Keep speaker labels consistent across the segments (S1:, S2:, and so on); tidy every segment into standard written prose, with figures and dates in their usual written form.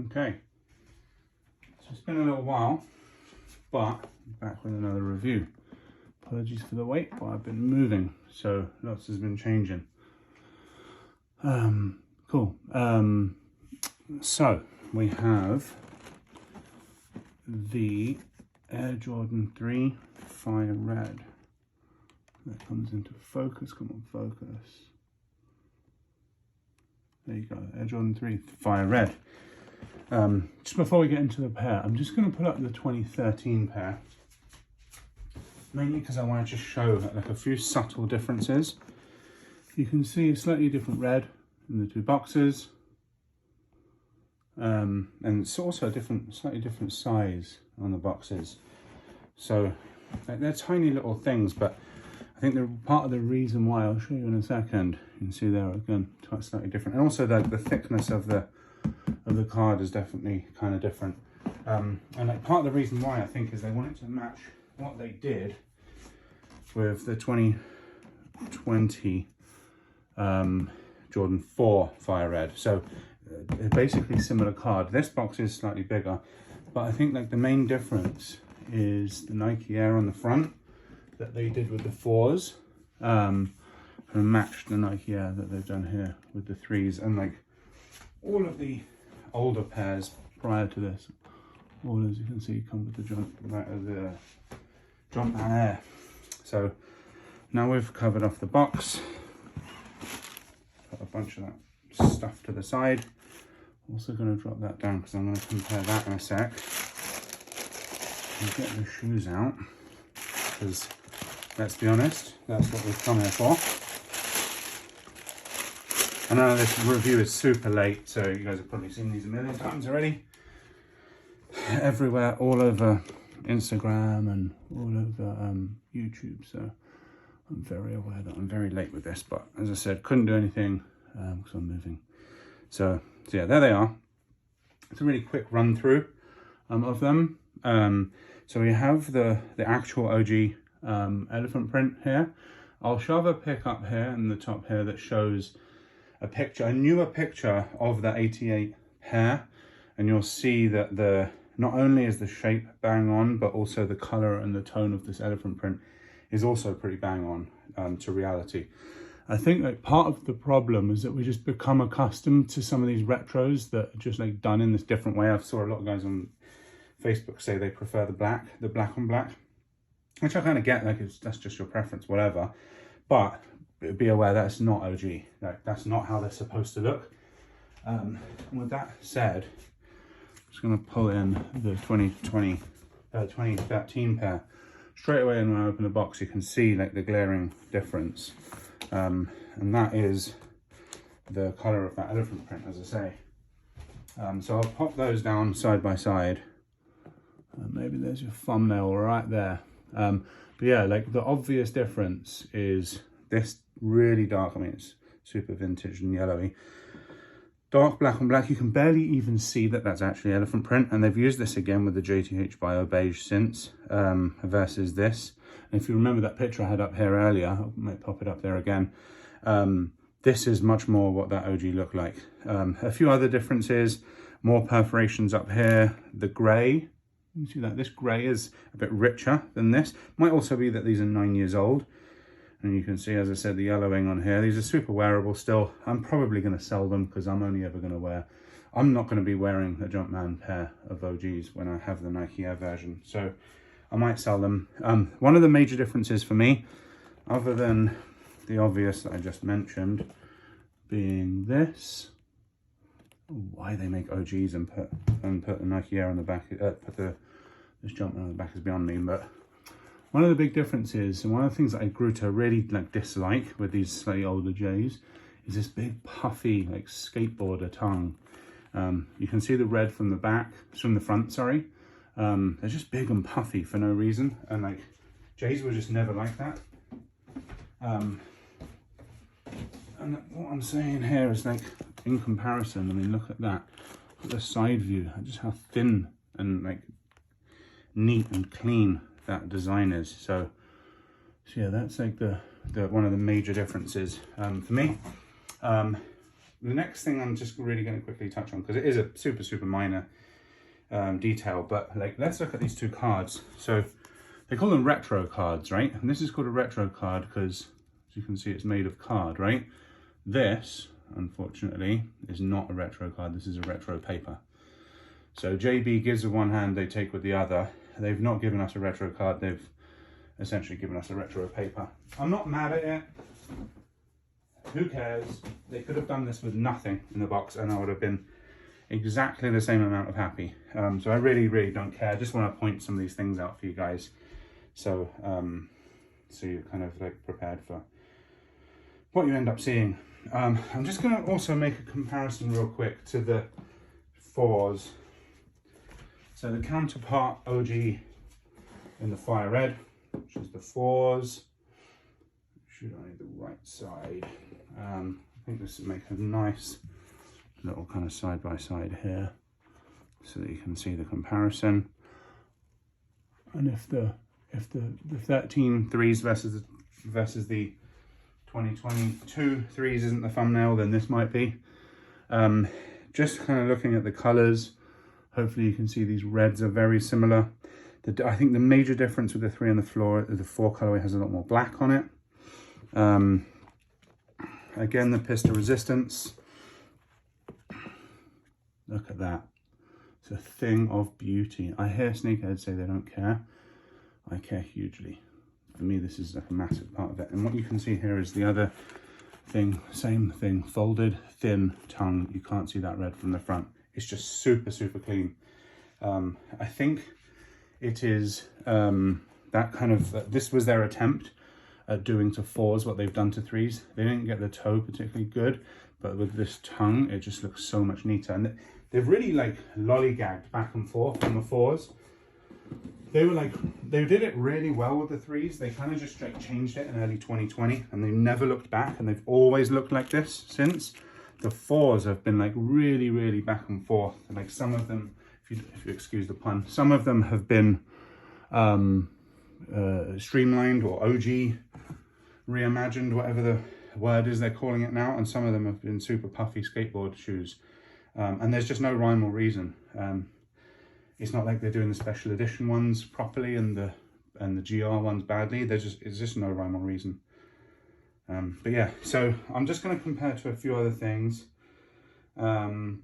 S1: Okay, so it's been a little while, but I'm back with another review. Apologies for the wait, but I've been moving, so lots has been changing. Cool. So we have the Air Jordan 3 Fire Red. That comes into focus. Come on, focus. There you go, Air Jordan 3 Fire Red. Just before we get into the pair, I'm just going to put up the 2013 pair, mainly because I want to just show like a few subtle differences. You can see a slightly different red in the two boxes, and it's also a slightly different size on the boxes. So they're tiny little things, but I think they're part of the reason why. I'll show you in a second. You can see there again, slightly different, and also the thickness of the card is definitely kind of different. And like part of the reason why I think is they wanted to match what they did with the 2020 Jordan 4 Fire Red. So basically similar card. This box is slightly bigger, but I think like the main difference is the Nike Air on the front that they did with the 4s, and matched the Nike Air that they've done here with the 3s, and like all of the older pairs prior to this, all as you can see come with the Jumpman Air. So now we've covered off the box, put a bunch of that stuff to the side. Also going to drop that down because I'm going to compare that in a sec. And get the shoes out, because let's be honest, that's what we've come here for. I know this review is super late, so you guys have probably seen these a million times already. Everywhere, all over Instagram and all over YouTube, so I'm very aware that I'm very late with this, but as I said, couldn't do anything because I'm moving. So yeah, there they are. It's a really quick run through of them. So we have the actual OG elephant print here. I'll shove a pic up here in the top here that shows a newer picture of the 88 pair, and you'll see that not only is the shape bang on, but also the color and the tone of this elephant print is also pretty bang on to reality. I think like part of the problem is that we just become accustomed to some of these retros that are just like done in this different way. I've saw a lot of guys on Facebook say they prefer the black on black, which I kind of get, like that's just your preference, whatever. But be aware that's not OG. Like, that's not how they're supposed to look. And with that said, I'm just going to pull in the 2013 pair. Straight away, and when I open the box, you can see like the glaring difference. And that is the color of that elephant print, as I say. So I'll pop those down side by side. Maybe there's your thumbnail right there. But yeah, like the obvious difference is this really dark, I mean it's super vintage and yellowy, dark black on black. You can barely even see that that's actually elephant print, and they've used this again with the JTH Bio Beige since, versus this. And if you remember that picture I had up here earlier, I might pop it up there again. This is much more what that OG looked like. A few other differences, more perforations up here, the grey. You see that this grey is a bit richer than this. Might also be that these are 9 years old. And you can see, as I said, the yellowing on here. These are super wearable still. I'm probably going to sell them because I'm only ever going to wear, I'm not going to be wearing a Jumpman pair of OGs when I have the Nike Air version. So I might sell them. One of the major differences for me, other than the obvious that I just mentioned, being this, why they make OGs and put the Nike Air on the back, put this Jumpman on the back is beyond me. But one of the big differences, and one of the things that I grew to really like dislike with these slightly older J's, is this big puffy like skateboarder tongue. You can see the red from the back, from the front, sorry. They're just big and puffy for no reason, and like J's were just never like that. And what I'm saying here is like, in comparison, I mean, look at that, look at the side view, just how thin and like neat and clean that design is. So yeah, that's like the one of the major differences for me. the next thing I'm just really going to quickly touch on, because it is a super minor detail, but like, let's look at these two cards. So they call them retro cards, right? And this is called a retro card because, as you can see, it's made of card, right? This, unfortunately, is not a retro card. This is a retro paper. So JB gives with one hand, they take with the other. They've not given us a retro card. They've essentially given us a retro paper. I'm not mad at it. Who cares? They could have done this with nothing in the box and I would have been exactly the same amount of happy. So I really don't care. I just want to point some of these things out for you guys. So, so you're kind of like prepared for what you end up seeing. I'm just going to also make a comparison real quick to the 4s. So the counterpart OG in the fire red, which is the 4s. Should I need the right side? I think this will make a nice little kind of side by side here so that you can see the comparison. And if the 13 threes versus the 2022 threes isn't the thumbnail, then this might be. Just kind of looking at the colors, hopefully you can see these reds are very similar. I think the major difference with the 3 and the 4 colorway has a lot more black on it. Again, the pistol resistance, look at that. It's a thing of beauty. I hear sneakerheads say they don't care. I care hugely. For me, this is like a massive part of it. And what you can see here is the other thing, same thing, folded, thin tongue. You can't see that red from the front. It's just super clean. I think it is that kind of, this was their attempt at doing to 4s what they've done to 3s. They didn't get the toe particularly good, but with this tongue, it just looks so much neater. And they've really like lollygagged back and forth on the 4s. They did it really well with the 3s. They kind of just like changed it in early 2020 and they never looked back, and they've always looked like this since. The 4s have been like really back and forth. And like some of them, if you excuse the pun, some of them have been streamlined or OG reimagined, whatever the word is they're calling it now, and some of them have been super puffy skateboard shoes, and there's just no rhyme or reason. It's not like they're doing the special edition ones properly and the GR ones badly. It's just no rhyme or reason. But yeah, so I'm just going to compare to a few other things, and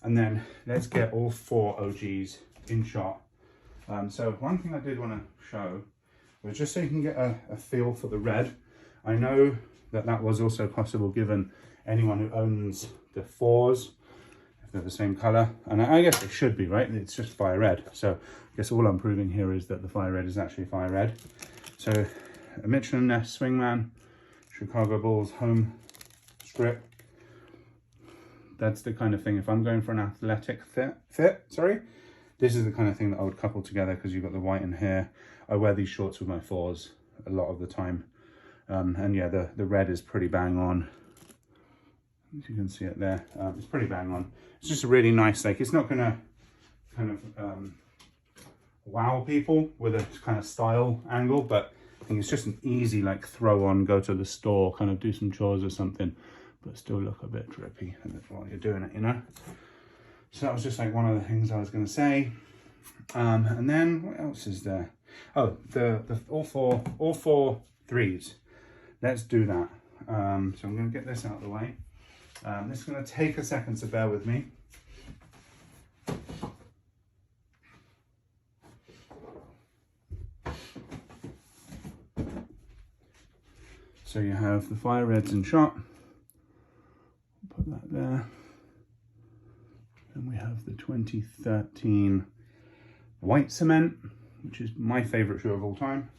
S1: then let's get all 4 OGs in shot. So one thing I did want to show was just so you can get a feel for the red. I know that was also possible given anyone who owns the 4s, if they're the same color. And I guess they should be, right? It's just fire red. So I guess all I'm proving here is that the fire red is actually fire red. So a Mitchell & Ness Swingman, Chicago Bulls home strip. That's the kind of thing, if I'm going for an athletic fit, this is the kind of thing that I would couple together, because you've got the white in here. I wear these shorts with my 4s a lot of the time. And yeah, the red is pretty bang on. As you can see it there, it's pretty bang on. It's just a really nice, like, it's not gonna kind of wow people with a kind of style angle, but I think it's just an easy like throw on, go to the store, kind of do some chores or something, but still look a bit drippy while you're doing it, you know? So that was just like one of the things I was going to say. And then what else is there? Oh, the all four 3s. Let's do that. So I'm going to get this out of the way. This is going to take a second, so bear with me. So you have the fire reds in shot. Put that there. And we have the 2013 white cement, which is my favorite shoe of all time.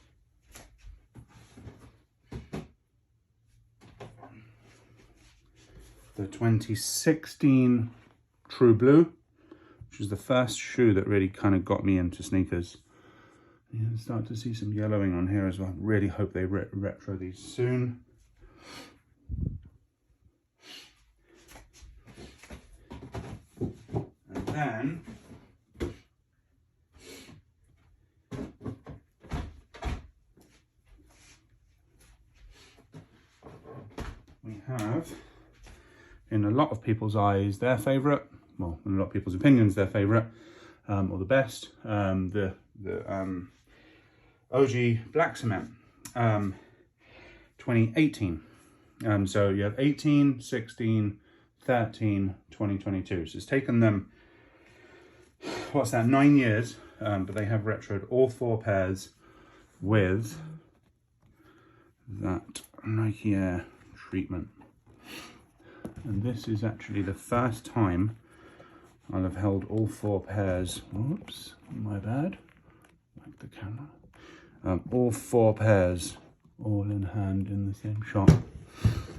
S1: The 2016 True Blue, which is the first shoe that really kind of got me into sneakers. You can start to see some yellowing on here as well. Really hope they retro these soon. And then we have in a lot of people's eyes, their favourite, well, in a lot of people's opinions, their favourite, or the best, the OG Black Cement 2018. So you have 18, 16, 13, 2022. So it's taken them, what's that, 9 years, but they have retroed all 4 pairs with that Nike Air treatment. And this is actually the first time I'll have held all 4 pairs. Whoops, my bad. Back the camera. All 4 pairs, all in hand in the same shot.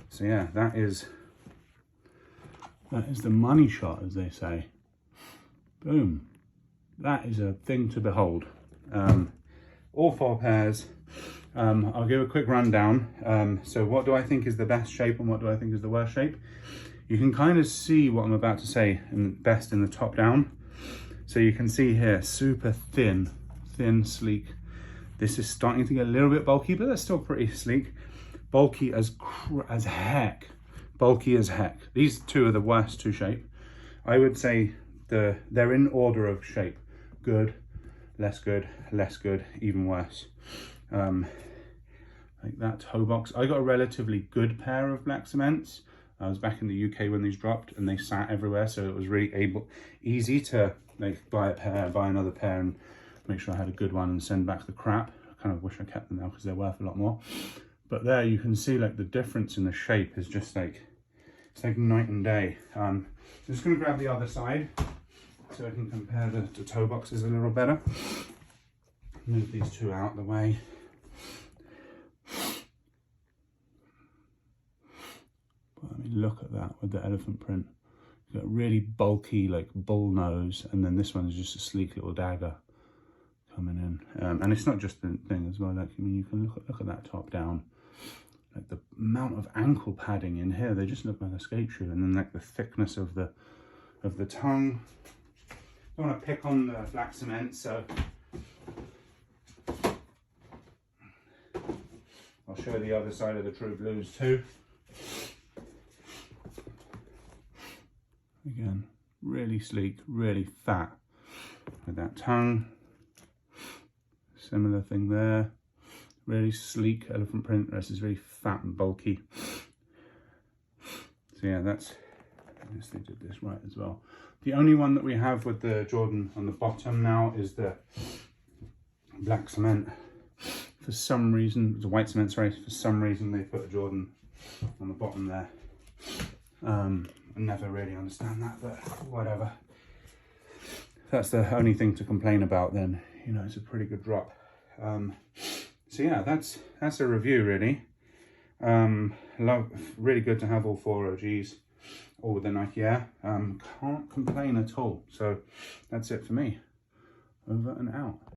S1: So yeah, that is the money shot, as they say. Boom. That is a thing to behold. All 4 pairs. I'll give a quick rundown. So what do I think is the best shape and what do I think is the worst shape? You can kind of see what I'm about to say best in the top down. So you can see here, super thin, sleek. This is starting to get a little bit bulky, but that's still pretty sleek. Bulky as heck. Bulky as heck. These 2 are the worst 2 shape. I would say they're in order of shape. Good, less good, less good, even worse. Like that toe box. I got a relatively good pair of Black Cements. I was back in the UK when these dropped and they sat everywhere, so it was really easy to like buy a pair, buy another pair and make sure I had a good one and send back the crap. I kind of wish I kept them now because they're worth a lot more. But there you can see like the difference in the shape is just like, it's like night and day. I'm just going to grab the other side so I can compare the toe boxes a little better. Move these 2 out of the way. But I mean, look at that with the elephant print. You've got a really bulky like bull nose, and then this one is just a sleek little dagger coming in. And it's not just the thing as well. Like, I mean, you can look at that top down. Like the amount of ankle padding in here, they just look like a skate shoe. And then like the thickness of the tongue. I don't want to pick on the Black Cement, so I'll show the other side of the True Blues too. Again, really sleek, really fat with that tongue. Similar thing there. Really sleek elephant print. This is really fat and bulky. So yeah, I guess they did this right as well. The only one that we have with the Jordan on the bottom now is the Black Cement. For some reason, the White Cement, sorry, for some reason they put a Jordan on the bottom there. I never really understand that, but whatever. If that's the only thing to complain about, then, you know, it's a pretty good drop. So yeah, that's a review really. Really good to have all 4 OGs, all with the Nike Air. Can't complain at all. So that's it for me. Over and out.